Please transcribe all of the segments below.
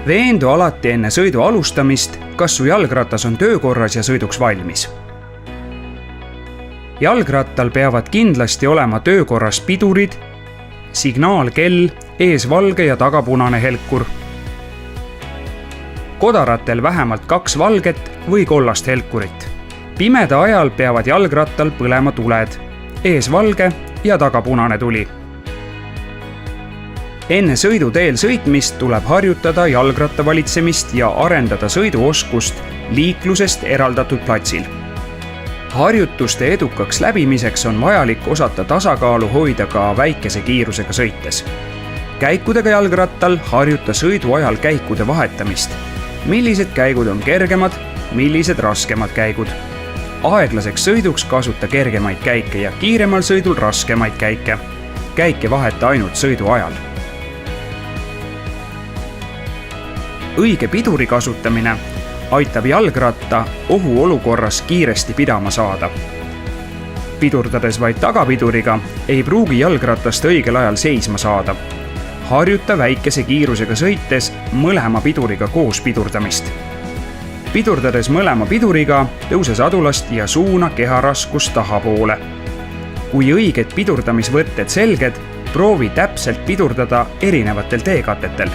Veendu alati enne sõidu alustamist, kas su jalgratas on töökorras ja sõiduks valmis. Jalgrattal peavad kindlasti olema töökorras pidurid, signaalkell, ees valge ja taga punane helkur. Kodaratel vähemalt 2 valget või kollast helkurit. Pimeda ajal peavad jalgrattal põlema tuled, ees valge ja taga punane tuli. Enne sõiduteel sõitmist tuleb harjutada jalgratta valitsemist ja arendada sõiduoskust liiklusest eraldatud platsil. Harjutuste edukaks läbimiseks on vajalik osata tasakaalu hoida ka väikese kiirusega sõites. Käikudega jalgrattal harjuta sõidu ajal käikude vahetamist. Millised käigud on kergemad, millised raskemad käigud. Aeglaseks sõiduks kasuta kergemaid käike ja kiiremal sõidul raskemaid käike. Käike vaheta ainult sõidu ajal. Õige piduri kasutamine aitab jalgratta ohuolukorras kiiresti pidama saada. Pidurdades vaid tagapiduriga ei pruugi jalgratast õigel ajal seisma saada. Harjuta väikese kiirusega sõites mõlema piduriga koos pidurdamist. Pidurdades mõlema piduriga tõuse sadulast ja suuna keharaskust tahapoole. Kui õiged pidurdamisvõtted selged, proovi täpselt pidurdada erinevatel teekatetel.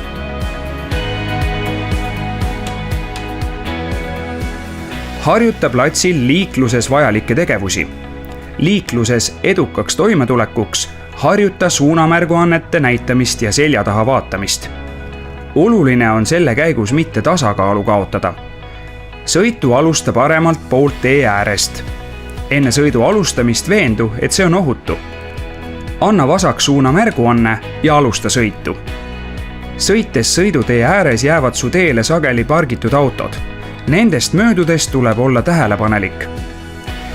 Harjuta platsil liikluses vajalikke tegevusi. Liikluses edukaks toimetulekuks harjuta suunamärguannete näitamist ja selja taha vaatamist. Oluline on selle käigus mitte tasakaalu kaotada. Sõitu alusta paremalt poolt tee äärest. Enne sõidu alustamist veendu, et see on ohutu. Anna vasak suunamärguanne ja alusta sõitu. Sõites sõidutee ääres jäävad su teele sageli pargitud autod. Nendest möödudes tuleb olla tähelepanelik.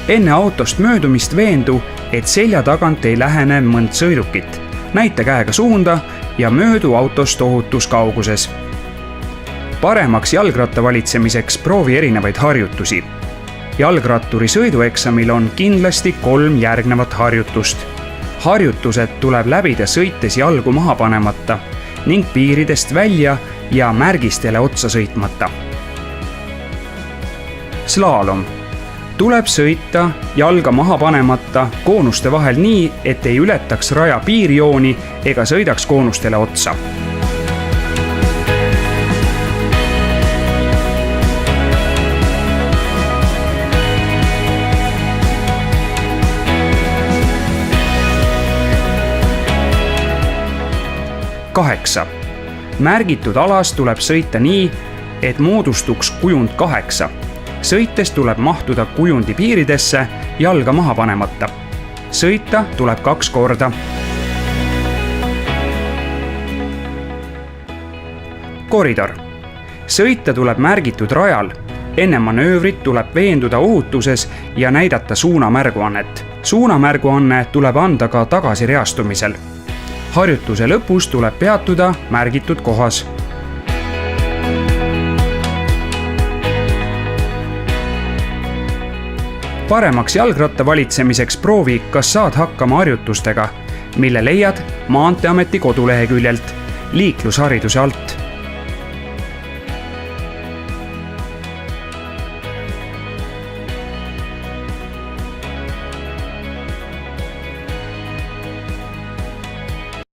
Enne autost möödumist veendu, et selja tagant ei lähene mõnd sõidukit. Näita käega suunda ja möödu autost ohutus kauguses. Paremaks jalgratta valitsemiseks proovi erinevaid harjutusi. Jalgratturi sõidueksamil on kindlasti 3 järgnevat harjutust. Harjutused tuleb läbida sõites jalgu maha panemata ning piiridest välja ja märgistele otsa sõitmata. Slaalom. Tuleb sõita jalga maha panemata koonuste vahel nii, et ei ületaks raja piirjooni ega sõidaks koonustele otsa. Kaheksa. Märgitud alas tuleb sõita nii, et moodustuks kujund 8. Sõites tuleb mahtuda kujundi piiridesse jalga maha panemata. Sõita tuleb 2 korda. Koridor. Sõita tuleb märgitud rajal. Enne manöövrit tuleb veenduda ohutuses ja näidata suunamärguannet. Suunamärguanne tuleb anda ka tagasireastumisel. Harjutuse lõpus tuleb peatuda märgitud kohas. Paremaks jalgratta valitsemiseks proovi, kas saad hakkama harjutustega, mille leiad Maanteeameti koduleheküljelt liiklushariduse alt.